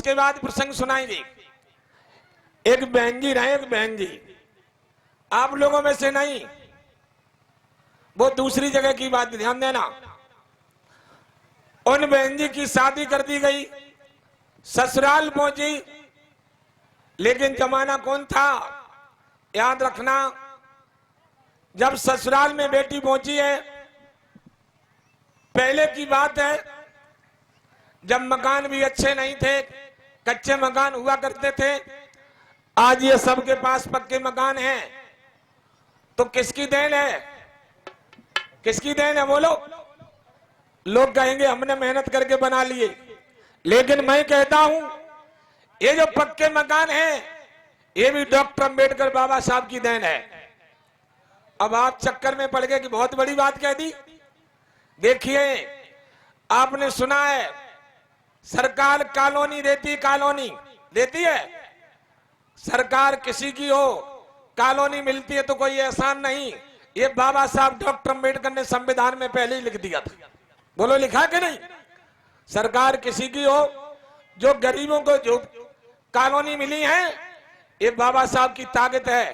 उसके बाद प्रसंग सुनाएंगे। एक बहन जी रहे, एक बहन जी आप लोगों में से नहीं, वो दूसरी जगह की बात ध्यान देना। उन बहन जी की शादी कर दी गई, ससुराल पहुंची, लेकिन जमाना कौन था याद रखना। जब ससुराल में बेटी पहुंची है, पहले की बात है जब मकान भी अच्छे नहीं थे, कच्चे मकान हुआ करते थे। आज ये सबके पास पक्के मकान हैं, तो किसकी देन है? किसकी देन है बोलो? लोग कहेंगे हमने मेहनत करके बना लिए, लेकिन मैं कहता हूं ये जो पक्के मकान हैं ये भी डॉक्टर अंबेडकर बाबा साहब की देन है। अब आप चक्कर में पड़ गए कि बहुत बड़ी बात कह दी। देखिए, आपने सुना है सरकार कॉलोनी देती, कॉलोनी देती है। सरकार किसी की हो, कॉलोनी मिलती है तो कोई एहसान नहीं। ये बाबा साहब डॉक्टर अंबेडकर ने संविधान में पहले ही लिख दिया था। बोलो लिखा कि नहीं? सरकार किसी की हो, जो गरीबों को जो कॉलोनी मिली है, ये बाबा साहब की ताकत है।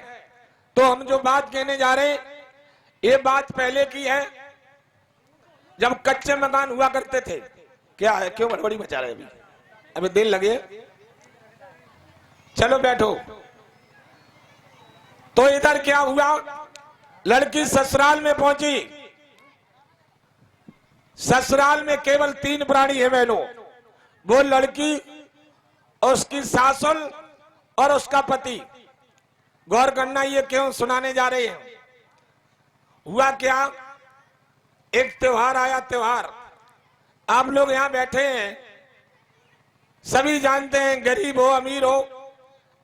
तो हम जो बात कहने जा रहे हैं ये बात पहले की है, जब कच्चे मकान हुआ करते थे। क्या है, क्यों बड़बड़ी मचा रहे? अभी दिन लगे, चलो बैठो। तो इधर क्या हुआ, लड़की ससुराल में पहुंची। ससुराल में केवल 3 प्राणी है बहनों, वो लड़की, उसकी सासुल और उसका पति। गौर करना, ये क्यों सुनाने जा रहे हैं। हुआ क्या, एक त्योहार आया। त्योहार आप लोग यहां बैठे हैं, सभी जानते हैं, गरीब हो अमीर हो,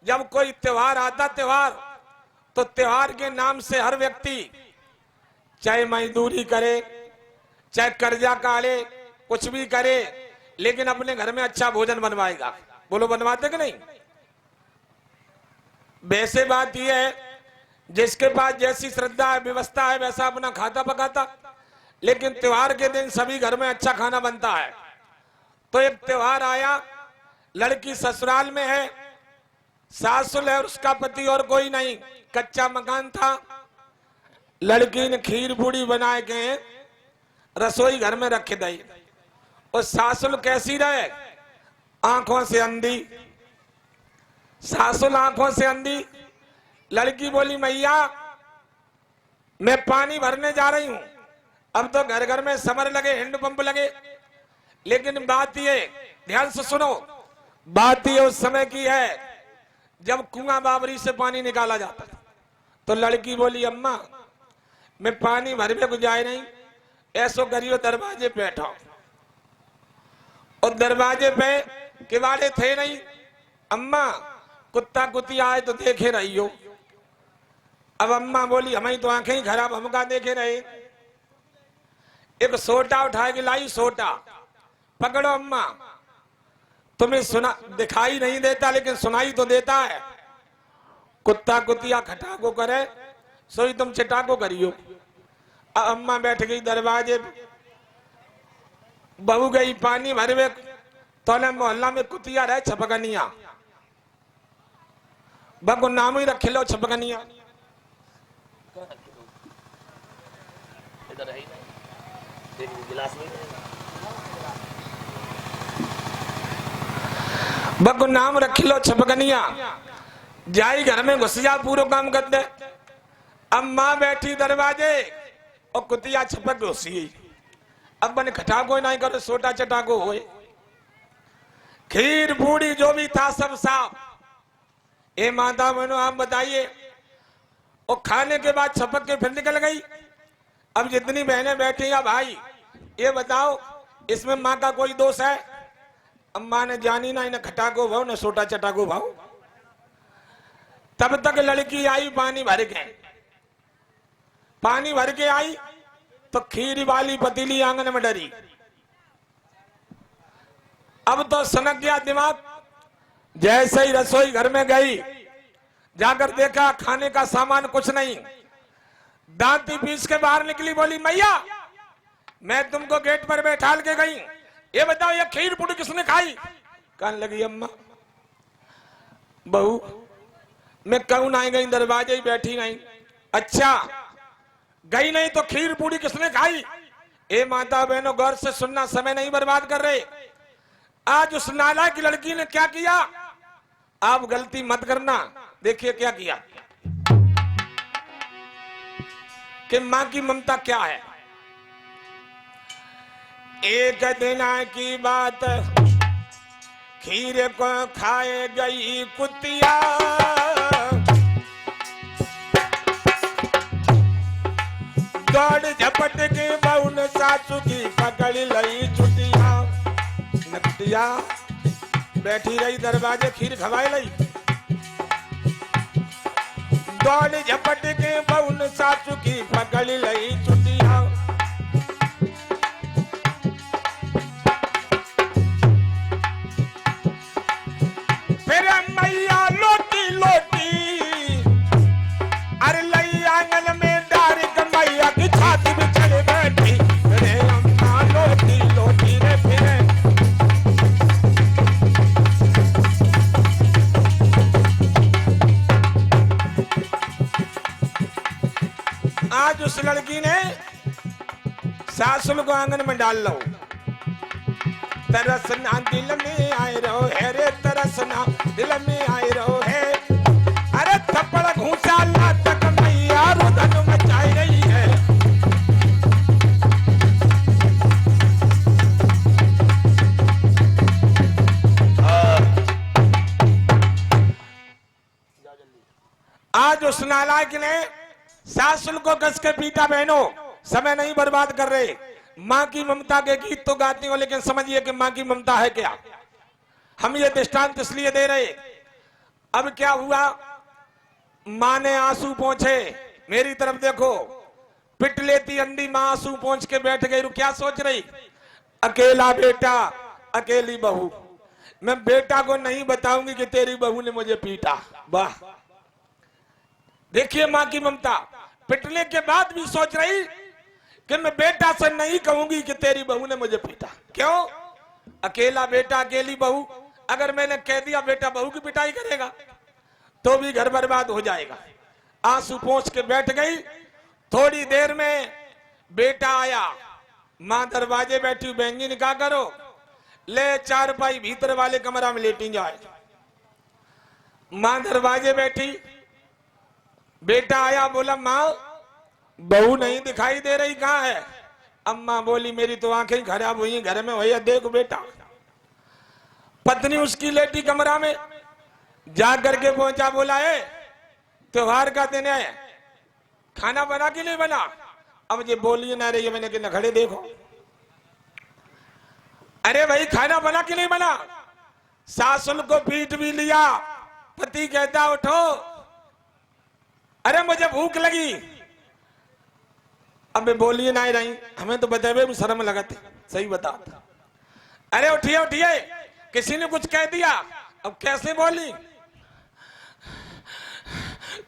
जब कोई त्योहार आता, त्योहार तो त्योहार के नाम से हर व्यक्ति चाहे मजदूरी करे, चाहे कर्जा काले, कुछ भी करे, लेकिन अपने घर में अच्छा भोजन बनवाएगा। बोलो बनवाते कि नहीं? वैसे बात यह है जिसके पास जैसी श्रद्धा है, व्यवस्था है, वैसा अपना खाता पकाता, लेकिन त्योहार के दिन सभी घर में अच्छा खाना बनता है। तो एक त्योहार आया, लड़की ससुराल में है, सासुल है और उसका पति और कोई नहीं, कच्चा मकान था। लड़की ने खीर पूड़ी बनाए के रसोई घर में रख दी। और सासुल कैसी रहे, आंखों से अंधी। सासुल आंखों से अंधी। लड़की बोली मैया मैं पानी भरने जा रही हूं। अब तो घर घर में समर लगे, हैंडपंप लगे, लेकिन बात ये, ध्यान से सुनो, बात ये उस समय की है जब कुआं बाबरी से पानी निकाला जाता था। तो लड़की बोली अम्मा मैं पानी भरने को जाए नहीं, ऐसो करियो दरवाजे पे बैठो। और दरवाजे पे किवाड़े थे नहीं। अम्मा कुत्ता कुत्ती आए तो देखे रही हो। अब अम्मा बोली हमें तो आंखें ही खराब, हम का देखे रहे। एक सोटा उठा के लाई, सोटा पकड़ो अम्मा, तुम्हें सुना दिखाई नहीं देता लेकिन सुनाई तो देता है। कुत्ता कुतिया खटाको करे, सोई तुम चिटाको करियो। अम्मा बैठ गई दरवाजे पे, बहू गई पानी भरवे, तोले मोहल्ला में कुतिया रहे छपकनिया, बगु नाम ही रखे लो छपकनिया। बगु नाम रख लो छपकनिया, जाई घर में घुस जा, पूरा काम कर दे। अब माँ बैठी दरवाजे और कुतिया छपक घुसी। अब बन खटाको नहीं करो, सोटा चटाको होए। खीर पूड़ी जो भी था सब साफ। ए माता बहनो आप बताइए। और खाने के बाद छपक के फिर निकल गई। अब जितनी बहनें बैठी या भाई ये बताओ इसमें माँ का कोई दोष है? अम्मा ने जानी ना इन्हें खटाको भाव न सोटा चटाको भाव। तब तक लड़की आई पानी भर के। पानी भर के आई तो खीर वाली पतीली आंगन में डरी। अब तो सनक गया दिमाग। जैसे ही रसोई घर में गई, जाकर देखा खाने का सामान कुछ नहीं। दांती पीस के बाहर निकली, बोली मैया मैं तुमको गेट पर बैठाल के गई, ये बताओ ये खीर पूड़ी किसने खाई? कहने लगी अम्मा बहू मैं कहूं नहीं गई, दरवाजे ही बैठी नहीं। अच्छा गई नहीं तो खीर पूरी किसने खाई? ए माता बहनों गौर से सुनना, समय नहीं बर्बाद कर रहे। आज उस नालायक की लड़की ने क्या किया, आप गलती मत करना। देखिए क्या किया कि मां की ममता क्या है। एक दिन की बात, खीर को खाए गई कुतिया, दौड़ झपट के बहू ने सासू की पकड़ लई चुटिया। नकटिया बैठी रही दरवाजे, खीर खवाए लई, दौड़ झपट के बहू ने सासू की पकड़ लई चुटिया। फिर मैया लोटी लोटी अरे लई आंगन में डार के मैया की छाती में चले बैठी। रे अम्मा लोटी लोटी रे फिर आज उस लड़की ने सासुल को आंगन में डाल लो। तरसना दिल में आए रहो है रे, तरसना दिल में आए रहो है। अरे थप्पड़ घूसा ला तक मैया रुदन मचाई रही है। आज उस नालायक ने सासुल को कस के पीटा। बहनों समय नहीं बर्बाद कर रहे। मां की ममता के गीत तो गाती हो, लेकिन समझिए कि मां की ममता है क्या। हम ये दृष्टांत इसलिए दे रहे। अब क्या हुआ, मां ने आंसू पोंछे, मेरी तरफ देखो, पिट लेती अंडी मां, आंसू पोंछ के बैठ गई। क्या सोच रही, अकेला बेटा अकेली बहू, मैं बेटा को नहीं बताऊंगी कि तेरी बहू ने मुझे पीटा। वाह, देखिए मां की ममता। पिटने के बाद भी सोच रही कि मैं बेटा से नहीं कहूंगी कि तेरी बहू ने मुझे पीटा। क्यों, अकेला बेटा अकेली बहू, अगर मैंने कह दिया बेटा बहू की पिटाई करेगा तो भी घर बर्बाद हो जाएगा। आंसू पोंछ के बैठ गई। थोड़ी देर में बेटा आया, मां दरवाजे बैठी, बैंगी निकाह करो, ले चारपाई भीतर वाले कमरा में लेटी जाए। मां दरवाजे बैठी, बेटा आया, बोला मां बहू नहीं दिखाई दे रही, कहां है? अम्मा बोली मेरी तो आंखें खराब हुई, घर में भैया देख बेटा। पत्नी उसकी लेटी कमरा में, जा करके पहुंचा, बोला है त्योहार का दिन है, खाना बना के नहीं बना? अब ये बोलिए ना रही है, मैंने कि नखड़े देखो। अरे भाई खाना बना के नहीं बना? सासुल को पीट भी लिया, पति कहता उठो, अरे मुझे भूख लगी। अब बोलिए ना रही, हमें तो बताए भी शर्म लगाते, सही बता। अरे उठिए उठिए, किसी ने कुछ कह दिया, अब कैसे बोली?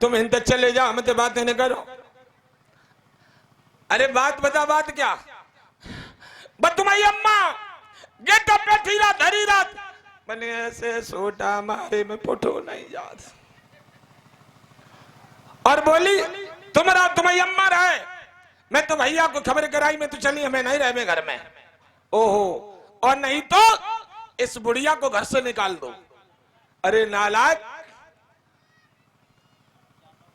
तुम हिंद चले जाओ, हमें तो बात नहीं करो। अरे बात बता, बात क्या? तुम्हारी अम्मा गेट पे बैठी रात धरी रात, मैंने ऐसे सोटा मारे में फोटो नहीं याद। और बोली तुम्हारी अम्मा रहे, मैं तो भैया को खबर कराई, मैं तो चली, हमें नहीं रहे घर में। ओहो, और नहीं तो इस बुढ़िया को घर से निकाल दो। अरे नालायक,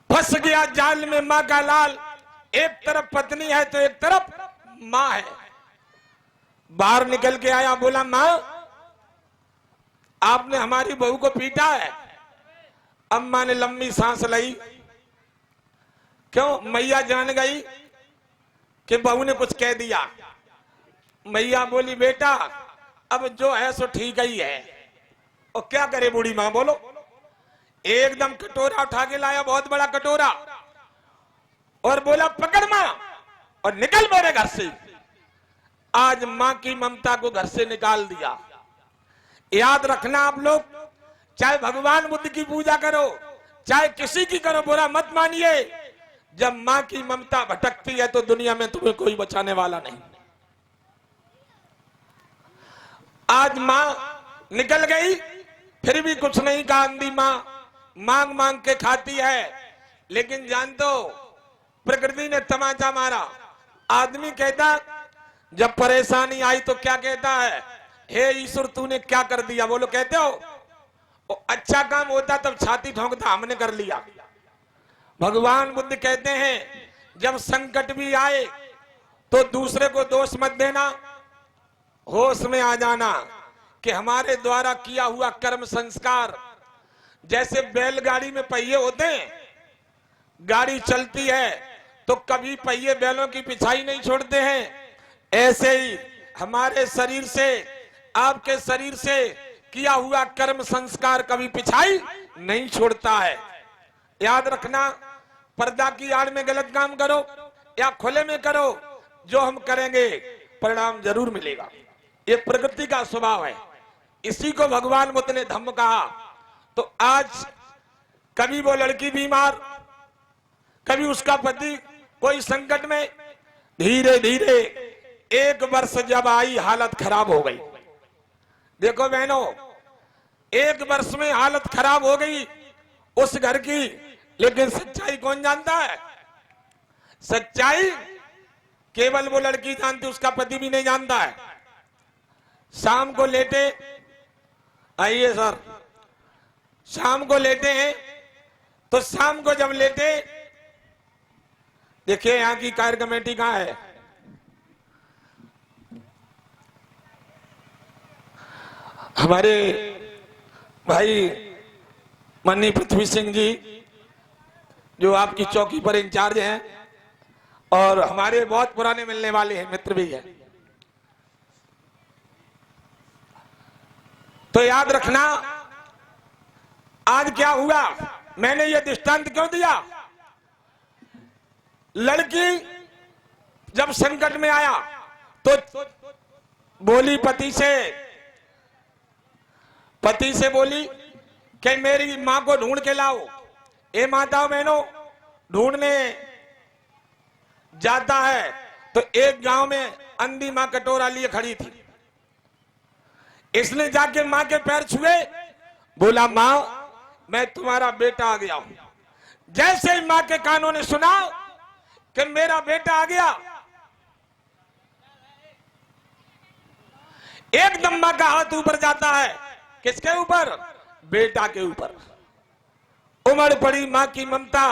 फंस गया जाल में मां का लाल। एक तरफ पत्नी है तो एक तरफ मां है। बाहर निकल के आया, बोला मां आपने हमारी बहू को पीटा है। अम्मा ने लंबी सांस ली। क्यों? मैया जान गई कि बहू ने कुछ कह दिया। मैया बोली बेटा अब जो है सो ठीक ही है। और क्या करे बूढ़ी मां, बोलो। एकदम कटोरा उठा के लाया, बहुत बड़ा कटोरा, और बोला पकड़ मां और निकल मेरे घर से। आज मां की ममता को घर से निकाल दिया। याद रखना आप लोग, चाहे भगवान बुद्ध की पूजा करो, चाहे किसी की करो, बुरा मत मानिए। जब मां की ममता भटकती है तो दुनिया में तुम्हें कोई बचाने वाला नहीं। आज मां निकल गई, फिर भी कुछ नहीं कहा। अंधी माँ मांग मांग के खाती है, लेकिन जान दो प्रकृति ने तमाचा मारा। आदमी कहता जब परेशानी आई तो क्या कहता है, हे ईश्वर तूने क्या कर दिया। बोलो कहते हो, अच्छा काम होता तब छाती ठोंकता हमने कर लिया। भगवान बुद्ध कहते हैं जब संकट भी आए तो दूसरे को दोष मत देना, होश में आ जाना कि हमारे द्वारा किया हुआ कर्म संस्कार, जैसे बैलगाड़ी में पहिए होते हैं, गाड़ी चलती है तो कभी पहिए बैलों की पिछाई नहीं छोड़ते हैं, ऐसे ही हमारे शरीर से, आपके शरीर से किया हुआ कर्म संस्कार कभी पिछाई नहीं छोड़ता है। याद रखना, पर्दा की आड़ में गलत काम करो या खुले में करो, जो हम करेंगे परिणाम जरूर मिलेगा। ये प्रकृति का स्वभाव है। इसी को भगवान बुद्ध ने धम्म कहा। तो आज कभी वो लड़की बीमार, कभी उसका पति कोई संकट में, धीरे धीरे 1 वर्ष जब आई हालत खराब हो गई। देखो बहनों, 1 वर्ष में हालत खराब हो गई उस घर की, लेकिन सच्चाई कौन जानता है? सच्चाई केवल वो लड़की जानती, उसका पति भी नहीं जानता है। शाम को लेटे, आइए सर, शाम को लेटे हैं तो शाम को जब लेटे, देखिए यहां की कार्य कमेटी कहां है? हमारे भाई मन्नी पृथ्वी सिंह जी जो आपकी चौकी पर इंचार्ज हैं और हमारे बहुत पुराने मिलने वाले हैं, मित्र भी हैं। तो याद रखना आज क्या हुआ, मैंने ये दृष्टांत क्यों दिया। लड़की जब संकट में आया तो बोली पति से बोली कि मेरी मां को ढूंढ के लाओ। ए माताओं बहनों, ढूंढने जाता है तो एक गांव में अंधी मां कटोरा लिए खड़ी थी। इसने जाके मां के पैर छुए, बोला मां मैं तुम्हारा बेटा आ गया हूं। जैसे ही मां के कानों ने सुना कि मेरा बेटा आ गया, एकदम मां का हाथ ऊपर जाता है। किसके ऊपर? बेटा के ऊपर। उमड़ पड़ी मां की ममता।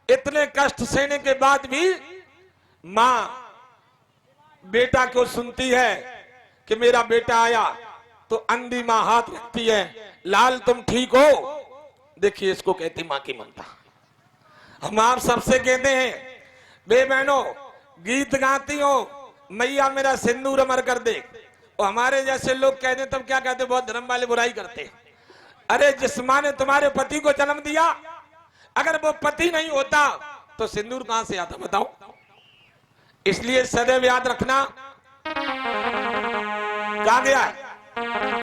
इतने कष्ट सहने के बाद भी मां बेटा को सुनती है कि मेरा बेटा आया, तो अंधी मां हाथ रखती है, लाल तुम ठीक हो? देखिए इसको कहती मां की ममता। हम आप सबसे कहते हैं बे बहनों, गीत गाती हो मैया मेरा सिंदूर अमर कर दे, और हमारे जैसे लोग कहते तब क्या कहते, बहुत धर्म वाले बुराई करते। अरे जिस मां ने तुम्हारे पति को जन्म दिया, अगर वो पति नहीं होता तो सिंदूर कहां से आता बताओ। इसलिए सदैव याद रखना। कहां गया है?